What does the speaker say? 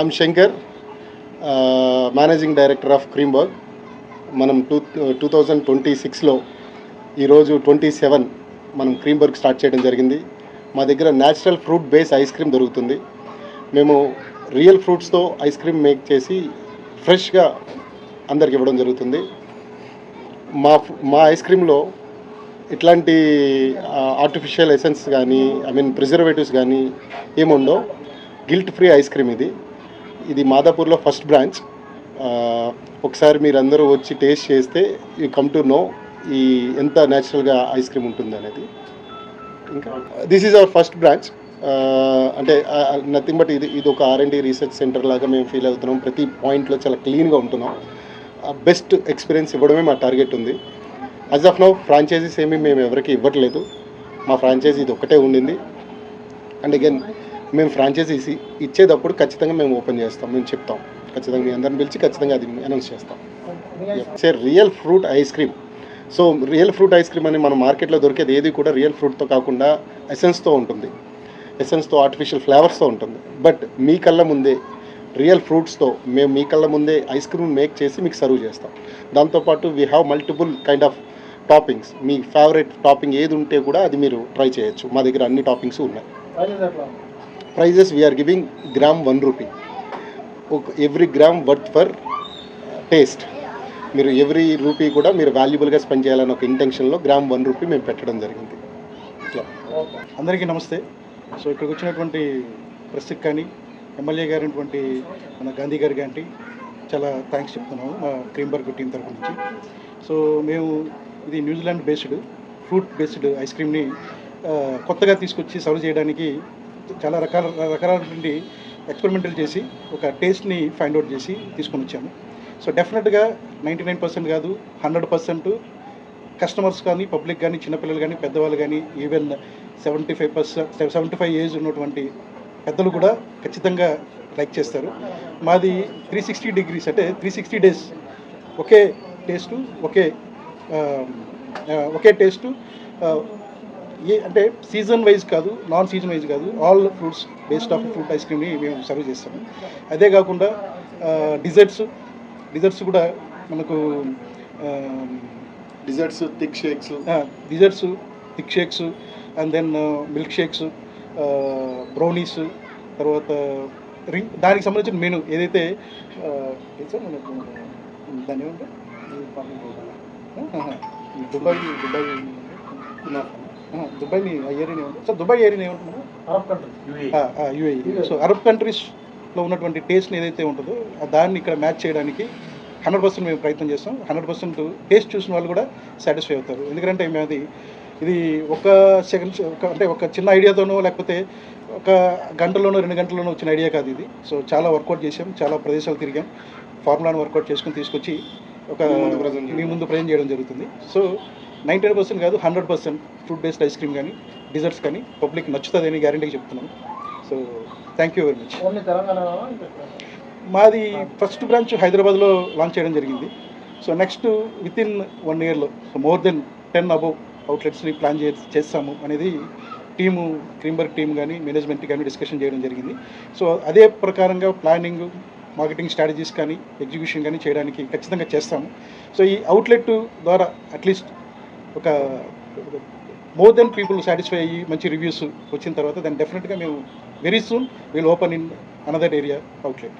I'm Shankar, managing director of Creamberg. మనం 2026లో ఈరోజు 27 మనం క్రీంబర్గ్ స్టార్ట్ చేయడం జరిగింది. మా దగ్గర natural fruit base ice cream దొరుకుతుంది. మేము రియల్ ఫ్రూట్స్తో ఐస్ క్రీమ్ మేక్ చేసి ఫ్రెష్గా అందరికి ఇవ్వడం జరుగుతుంది. మా ఐస్ క్రీమ్లో ఇట్లాంటి ఆర్టిఫిషియల్ ఎసెన్స్ కానీ ప్రిజర్వేటివ్స్ కానీ ఏముండో. గిల్ట్ ఫ్రీ ఐస్ క్రీమ్ ఇది మాదాపూర్లో ఫస్ట్ బ్రాంచ్. ఒకసారి మీరు అందరూ వచ్చి టేస్ట్ చేస్తే యూ కమ్ టు నో ఎంత న్యాచురల్గా ఐస్ క్రీమ్ ఉంటుంది అనేది. ఇంకా this is our first branch. అంటే నథింగ్ బట్ ఇది ఒక R&D రీసెర్చ్ సెంటర్ లాగా మేము ఫీల్ అవుతున్నాం. ప్రతి పాయింట్లో చాలా క్లీన్గా ఉంటున్నాం. బెస్ట్ ఎక్స్పీరియన్స్ ఇవ్వడమే మా టార్గెట్ ఉంది. యాజ్ ఆఫ్ నౌ ఫ్రాంచైజీస్ ఏమీ మేము ఎవరికి ఇవ్వట్లేదు. మా ఫ్రాంచైజీ ఇది ఒకటే ఉండింది. అండ్ అగైన్ మేము ఫ్రాంచైజీస్ ఇచ్చేటప్పుడు ఖచ్చితంగా మేము ఓపెన్ చేస్తాం, మేము చెప్తాం. ఖచ్చితంగా మీ అందరిని పిలిచి ఖచ్చితంగా అది అనౌన్స్ చేస్తాం. Real fruit ice cream. So real fruit ice cream అని మన మార్కెట్లో దొరికేది ఏది కూడా రియల్ ఫ్రూట్తో కాకుండా ఎసెన్స్తో ఉంటుంది. ఎసెన్స్తో ఆర్టిఫిషియల్ ఫ్లేవర్స్తో ఉంటుంది. బట్ మీ కళ్ళ ముందే రియల్ ఫ్రూట్స్తో మేము మీ కళ్ళ ముందే ఐస్ క్రీమ్ మేక్ చేసి మీకు సర్వ్ చేస్తాం. దాంతోపాటు we have multiple kind of toppings. Me favourite topping ఏది ఉంటే కూడా అది మీరు ట్రై చేయొచ్చు. మా దగ్గర అన్ని టాపింగ్స్ ఉన్నాయి. Prices we're giving gram ₹1. Every gram worth for taste. మీరు ఎవ్రీ రూపీ కూడా మీరు వాల్యుబుల్గా స్పెండ్ చేయాలని ఒక ఇంటెన్షన్లో గ్రామ్ ₹1 మేము పెట్టడం జరిగింది. అందరికీ నమస్తే. సో ఇక్కడికి వచ్చినటువంటి ప్రెస్కి కానీ ఎమ్మెల్యే గారైనటువంటి మన గాంధీ గారి కానీ చాలా థ్యాంక్స్ చెప్తున్నాము మా క్రీంబర్గ్ టీం తరఫు నుంచి. సో మేము ఇది New Zealand based fruit based ice క్రీమ్ని కొత్తగా తీసుకొచ్చి సర్వ్ చేయడానికి చాలా రకాలైనటువంటి ఎక్స్పెరిమెంటల్ చేసి ఒక టేస్ట్ని ఫైండ్ అవుట్ చేసి తీసుకొని వచ్చాము. సో డెఫినెట్గా 99% కాదు 100% కస్టమర్స్ కానీ పబ్లిక్ కానీ చిన్నపిల్లలు కానీ పెద్దవాళ్ళు కానీ ఈవెన్ 75 ఏజ్ ఉన్నటువంటి పెద్దలు కూడా ఖచ్చితంగా లైక్ చేస్తారు. మాది 360 degrees అంటే 360 days ఒకే టేస్టు ఒకే టేస్టు. అంటే సీజన్ వైజ్ కాదు, నాన్ సీజన్ వైజ్ కాదు, all fruits based of fruit ice క్రీమ్ని మేము సర్వ్ చేస్తాము. అదే కాకుండా డిజర్ట్స్ కూడా మనకు desserts thick shakes and then milk shakes, brownies, తర్వాత దానికి సంబంధించిన మెనూ ఏదైతే మనకు దాని ఏమంటే దుబాయ్ ఏరియా ఉంటుంది సార్. దుబాయ్ ఏరియా ఏమంటున్నాము UAE. సో అరబ్ కంట్రీస్లో ఉన్నటువంటి టేస్ట్ని ఏదైతే ఉంటుందో దాన్ని ఇక్కడ మ్యాచ్ చేయడానికి 100% మేము ప్రయత్నం చేస్తాం. 100% టేస్ట్ చూసిన వాళ్ళు కూడా సాటిస్ఫై అవుతారు. ఎందుకంటే మేము ఇది ఒక సెకండ్ అంటే ఒక చిన్న ఐడియాతోనో లేకపోతే ఒక గంటలోనో 2 గంటల్లోనో వచ్చిన ఐడియా కాదు ఇది. సో చాలా వర్కౌట్ చేసాం, చాలా ప్రదేశాలు తిరిగాం, ఫార్ములాను వర్కౌట్ చేసుకుని తీసుకొచ్చి మీ ముందు ప్రజెంట్ చేయడం జరుగుతుంది. సో 99% కాదు 100% ఫ్రూట్ బేస్డ్ ఐస్ క్రీమ్ కానీ డిజర్ట్స్ కానీ పబ్లిక్ నచ్చుతుంది అని గ్యారంటీగా చెప్తున్నాను. So thank you very much. మాది ఫస్ట్ బ్రాంచ్ హైదరాబాద్లో లాంచ్ చేయడం జరిగింది. సో నెక్స్ట్ వితిన్ 1 yearలో సో మోర్ దెన్ 10 అబౌవ్ అవుట్లెట్స్ని ప్లాన్ చేస్తాము అనేది క్రీంబర్గ్ టీం కానీ మేనేజ్మెంట్ కానీ డిస్కషన్ చేయడం జరిగింది. సో అదే ప్రకారంగా ప్లానింగ్, మార్కెటింగ్ స్ట్రాటజీస్ కానీ ఎగ్జిక్యూషన్ కానీ చేయడానికి ఖచ్చితంగా చేస్తాము. సో ఈ అవుట్లెట్ ద్వారా అట్లీస్ట్ ఒక మోర్ దెన్ పీపుల్ సాటిస్ఫై అయ్యి మంచి రివ్యూస్ వచ్చిన తర్వాత దాన్ని డెఫినెట్గా మేము very soon will open in another area outlet.